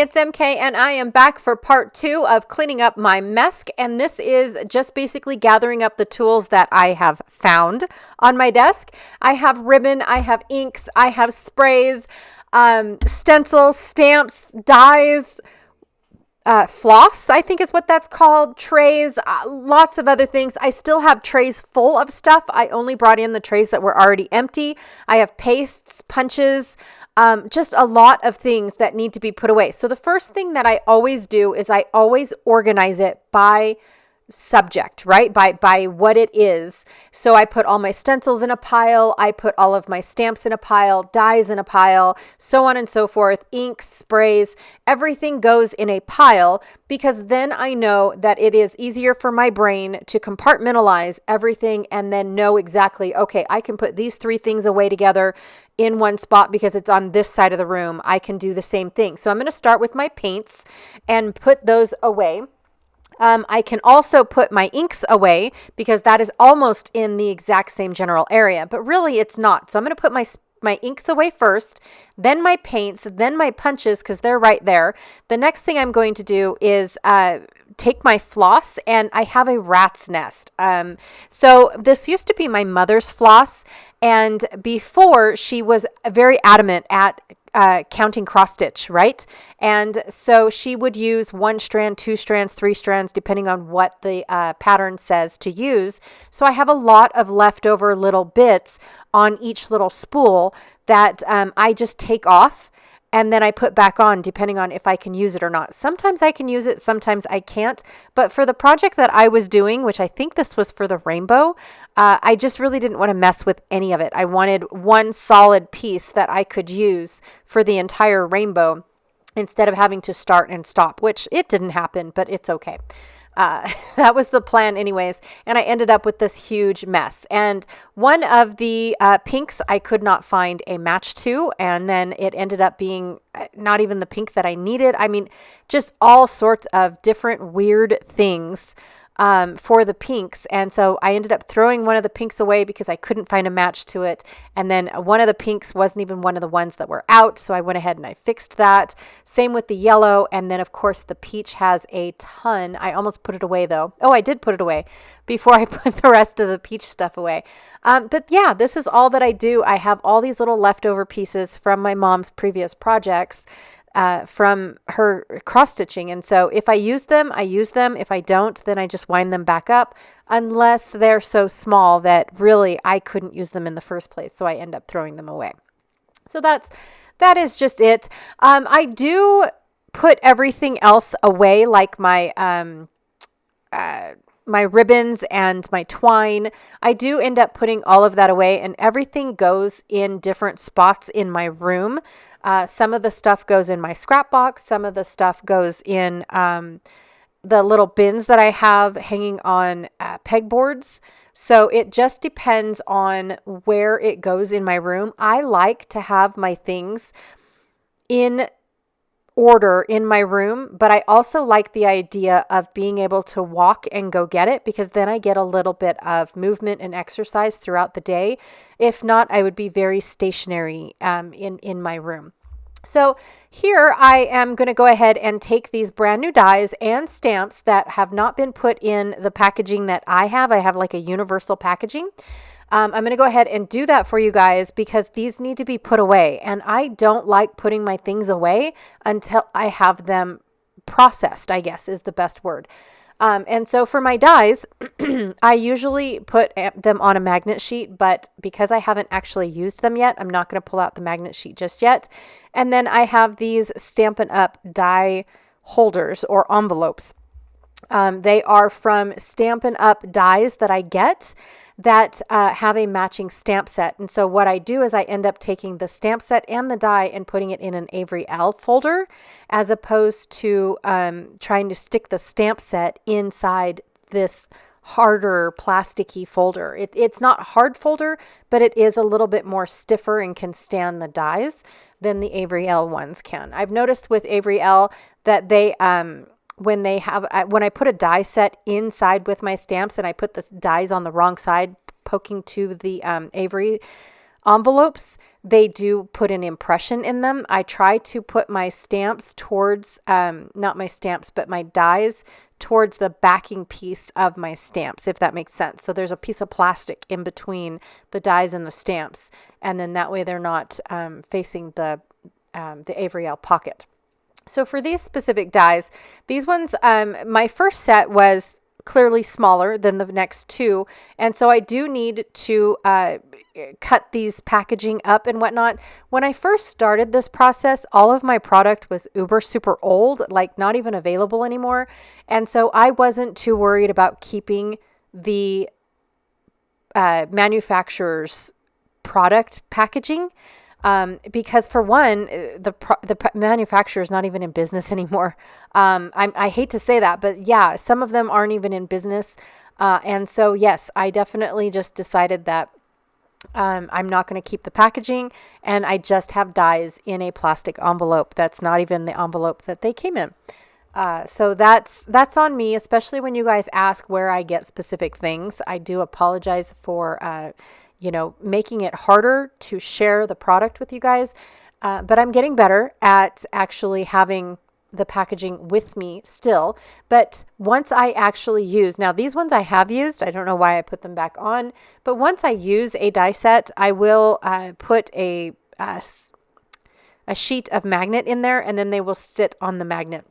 it's MK and I am back for part 2 of cleaning up my Mesk, and this is just basically gathering up the tools that I have found on my desk. I have ribbon, I have inks, I have sprays, stencils, stamps, dies, floss, I think is what that's called, trays, lots of other things. I still have trays full of stuff. I only brought in the trays that were already empty. I have pastes, punches, just a lot of things that need to be put away. So the first thing that I always do is I always organize it by subject, right? By what it is. So I put all my stencils in a pile. I put all of my stamps in a pile, dies in a pile, so on and so forth, inks, sprays, everything goes in a pile, because then I know that it is easier for my brain to compartmentalize everything and then know exactly, okay, I can put these 3 things away together in one spot because it's on this side of the room. I can do the same thing. So I'm going to start with my paints and put those away. I can also put my inks away because that is almost in the exact same general area, but really it's not. So I'm going to put my inks away first, then my paints, then my punches, because they're right there. The next thing I'm going to do is take my floss, and I have a rat's nest. So this used to be my mother's floss, and before she was very adamant at counting cross stitch, right? And so she would use 1 strand, 2 strands, 3 strands, depending on what the pattern says to use. So I have a lot of leftover little bits on each little spool that I just take off and then I put back on depending on if I can use it or not. Sometimes I can use it, sometimes I can't. But for the project that I was doing, which I think this was for the rainbow, I just really didn't want to mess with any of it. I wanted one solid piece that I could use for the entire rainbow instead of having to start and stop, which it didn't happen, but it's okay. That was the plan anyways. And I ended up with this huge mess. And one of the pinks I could not find a match to. And then it ended up being not even the pink that I needed. I mean, just all sorts of different weird things for the pinks. And so I ended up throwing one of the pinks away because I couldn't find a match to it. And then one of the pinks wasn't even one of the ones that were out. So I went ahead and I fixed that. Same with the yellow. And then of course the peach has a ton. I almost put it away though. Oh, I did put it away before I put the rest of the peach stuff away. But yeah, this is all that I do. I have all these little leftover pieces from my mom's previous projects. From her cross stitching. And so if I use them, I use them. If I don't, then I just wind them back up unless they're so small that really I couldn't use them in the first place. So I end up throwing them away. So that is just it. I do put everything else away, like my ribbons and my twine. I do end up putting all of that away, and everything goes in different spots in my room. Some of the stuff goes in my scrap box. Some of the stuff goes in the little bins that I have hanging on pegboards. So it just depends on where it goes in my room. I like to have my things in order in my room, but I also like the idea of being able to walk and go get it, because then I get a little bit of movement and exercise throughout the day. If not, I would be very stationary in my room. So here I am going to go ahead and take these brand new dies and stamps that have not been put in the packaging that I have. I have like a universal packaging. I'm going to go ahead and do that for you guys because these need to be put away. And I don't like putting my things away until I have them processed, I guess is the best word. And so for my dies, I usually put them on a magnet sheet, but because I haven't actually used them yet, I'm not going to pull out the magnet sheet just yet. And then I have these Stampin' Up! Die holders or envelopes. They are from Stampin' Up! Dies that I get that have a matching stamp set. And so what I do is I end up taking the stamp set and the die and putting it in an Avery L folder, as opposed to trying to stick the stamp set inside this harder plasticky folder. It's not hard folder, but it is a little bit more stiffer and can stand the dies than the Avery L ones can. I've noticed with Avery L that they when I put a die set inside with my stamps and I put the dies on the wrong side poking to the Avery envelopes, they do put an impression in them. I try to put my stamps towards, not my stamps, but my dies towards the backing piece of my stamps, if that makes sense. So there's a piece of plastic in between the dies and the stamps, and then that way they're not facing the Avery Elle pocket. So for these specific dies, these ones, my first set was clearly smaller than the next two. And so I do need to cut these packaging up and whatnot. When I first started this process, all of my product was uber super old, like not even available anymore. And so I wasn't too worried about keeping the manufacturer's product packaging. Because for one, the manufacturer is not even in business anymore. I hate to say that, but yeah, some of them aren't even in business. And so, yes, I definitely just decided that I'm not going to keep the packaging, and I just have dies in a plastic envelope. That's not even the envelope that they came in. So that's on me, especially when you guys ask where I get specific things. I do apologize for making it harder to share the product with you guys. But I'm getting better at actually having the packaging with me still. But once I actually use, now these ones I have used, I don't know why I put them back on, but once I use a die set, I will put a sheet of magnet in there, and then they will sit on the magnet.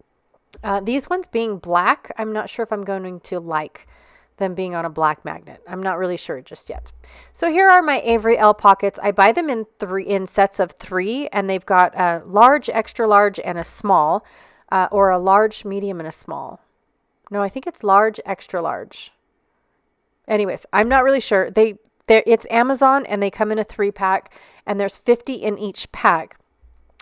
These ones being black, I'm not sure if I'm going to like them being on a black magnet. I'm not really sure just yet. So here are my Avery Elle pockets. I buy them in sets of 3, and they've got a large, extra large, and a small, or a large, medium, and a small. No, I think it's large, extra large. Anyways, I'm not really sure. It's Amazon, and they come in a 3-pack, and there's 50 in each pack.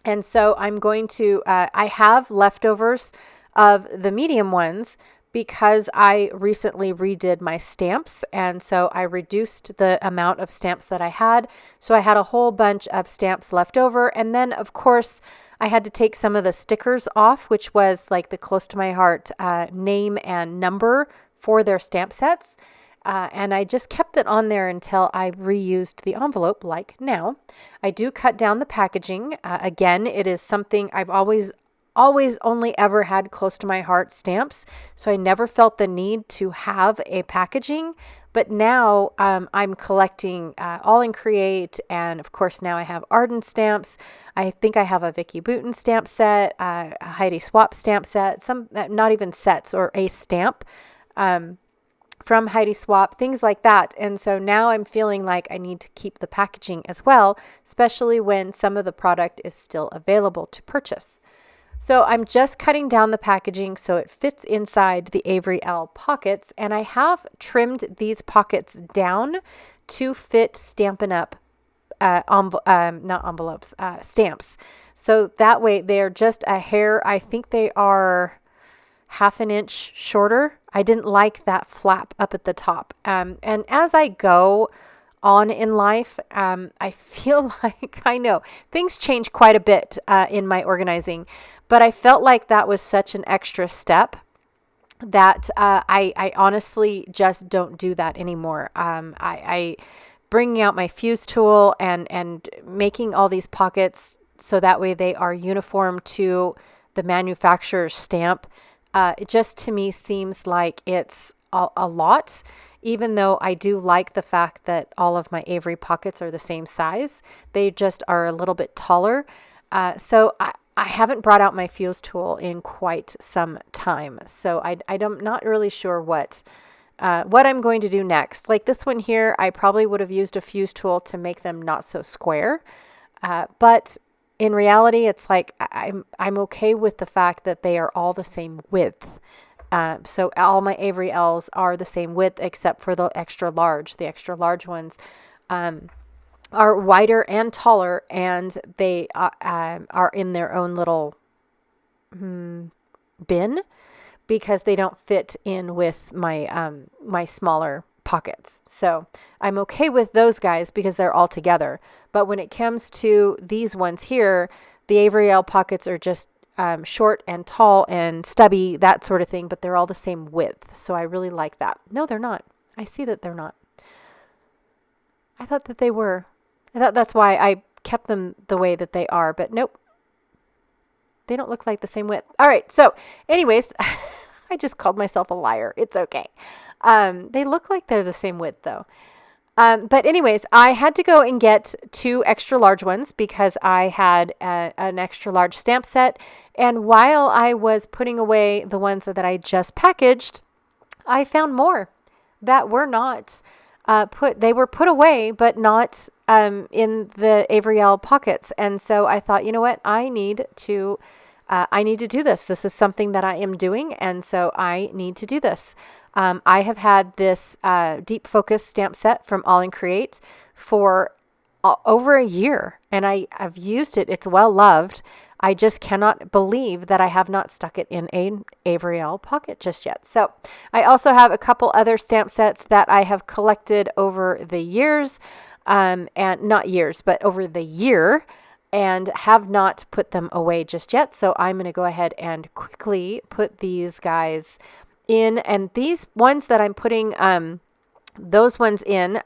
And so I'm going to, I have leftovers of the medium ones, because I recently redid my stamps, and so I reduced the amount of stamps that I had. So I had a whole bunch of stamps left over, and then of course I had to take some of the stickers off, which was like the close to my heart name and number for their stamp sets. And I just kept it on there until I reused the envelope, like now. I do cut down the packaging. Again, it is something I've always only ever had close to my heart stamps. So I never felt the need to have a packaging. But now I'm collecting All in Create. And of course, now I have Arden stamps. I think I have a Vicky Boutin stamp set, a Heidi Swapp stamp set, some not even sets, or a stamp from Heidi Swapp, things like that. And so now I'm feeling like I need to keep the packaging as well, especially when some of the product is still available to purchase. So I'm just cutting down the packaging so it fits inside the Avery Elle pockets, and I have trimmed these pockets down to fit Stampin' Up! Not envelopes, stamps. So that way they're just a hair, I think they are half an inch shorter. I didn't like that flap up at the top. And as I go on in life, I feel like, I know things change quite a bit in my organizing, but I felt like that was such an extra step that I honestly just don't do that anymore. I bringing out my fuse tool and making all these pockets so that way they are uniform to the manufacturer's stamp. It just to me seems like it's a lot, even though I do like the fact that all of my Avery pockets are the same size. They just are a little bit taller. So I haven't brought out my fuse tool in quite some time. So I'm not really sure what I'm going to do next. Like this one here, I probably would have used a fuse tool to make them not so square. But in reality, it's like I'm okay with the fact that they are all the same width. So all my Avery Elle's are the same width except for the extra large. The extra large ones are wider and taller, and they are in their own little bin because they don't fit in with my my smaller pockets. So I'm okay with those guys because they're all together. But when it comes to these ones here, the Avery Elle pockets are just short and tall and stubby, that sort of thing, but they're all the same width. So I really like that. No, they're not. I see that they're not. I thought that they were. I thought that's why I kept them the way that they are, but nope. They don't look like the same width. All right. So anyways, I just called myself a liar. It's okay. They look like they're the same width though. But anyways, I had to go and get 2 extra large ones because I had an extra large stamp set. And while I was putting away the ones that I just packaged, I found more that were not they were put away, but not in the Avriel pockets. And so I thought, you know what, I need to do this. This is something that I am doing. And so I need to do this. I have had this deep focus stamp set from All and Create for over a year, and I've used it. It's well loved. I just cannot believe that I have not stuck it in an Avriel pocket just yet. So I also have a couple other stamp sets that I have collected over the years, and not years, but over the year, and have not put them away just yet. So I'm going to go ahead and quickly put these guys in. And these ones that I'm putting, those ones in,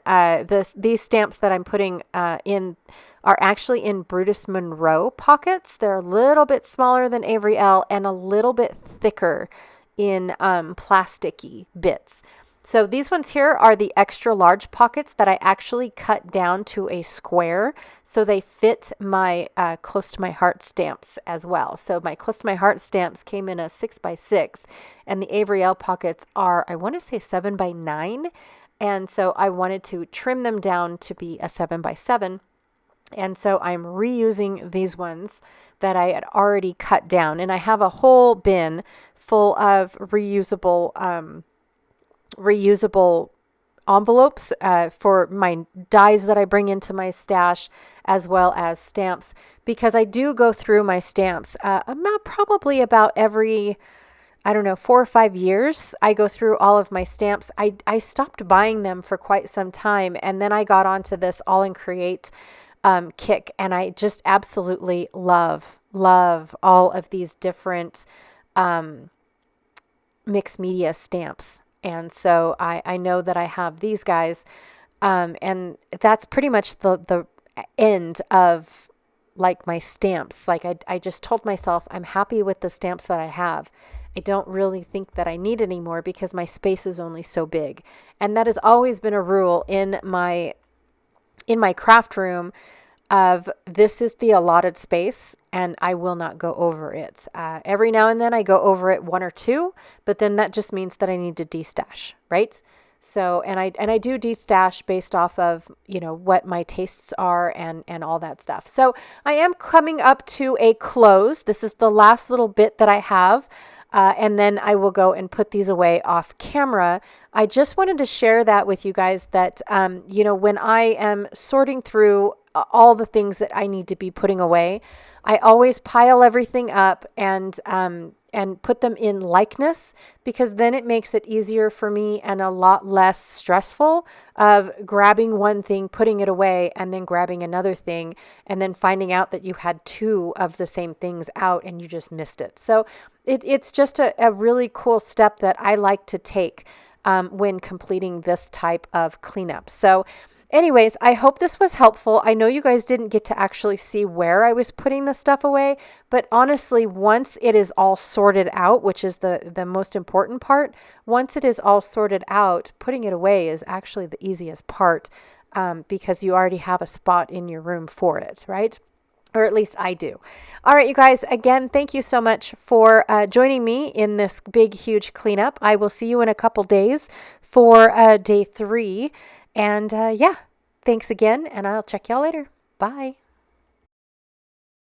these stamps that I'm putting in are actually in Brutus Monroe pockets. They're a little bit smaller than Avriel and a little bit thicker in plasticky bits. So these ones here are the extra large pockets that I actually cut down to a square, so they fit my close to my heart stamps as well. So my close to my heart stamps came in a 6x6, and the Avriel pockets are, I want to say, 7x9. And so I wanted to trim them down to be a 7x7. And so I'm reusing these ones that I had already cut down. And I have a whole bin full of reusable envelopes for my dies that I bring into my stash, as well as stamps, because I do go through my stamps probably about every, 4 or 5 years. I go through all of my stamps. I stopped buying them for quite some time, and then I got onto this All and Create kick, and I just absolutely love all of these different mixed media stamps. And so I know that I have these guys, and that's pretty much the end of like my stamps. Like I just told myself I'm happy with the stamps that I have. I don't really think that I need any more because my space is only so big. And that has always been a rule in my craft room of this is the allotted space and I will not go over it. Every now and then I go over it 1 or 2, but then that just means that I need to destash, right? So, and I do destash based off of, what my tastes are and all that stuff. So I am coming up to a close. This is the last little bit that I have. And then I will go and put these away off camera. I just wanted to share that with you guys that, when I am sorting through all the things that I need to be putting away, I always pile everything up and put them in likeness, because then it makes it easier for me and a lot less stressful of grabbing one thing, putting it away, and then grabbing another thing, and then finding out that you had 2 of the same things out and you just missed it. So it's just a really cool step that I like to take when completing this type of cleanup. So anyways, I hope this was helpful. I know you guys didn't get to actually see where I was putting the stuff away, but honestly, once it is all sorted out, which is the most important part, once it is all sorted out, putting it away is actually the easiest part, because you already have a spot in your room for it, right? Or at least I do. All right, you guys, again, thank you so much for joining me in this big, huge cleanup. I will see you in a couple days for day 3. And thanks again, and I'll check y'all later. Bye.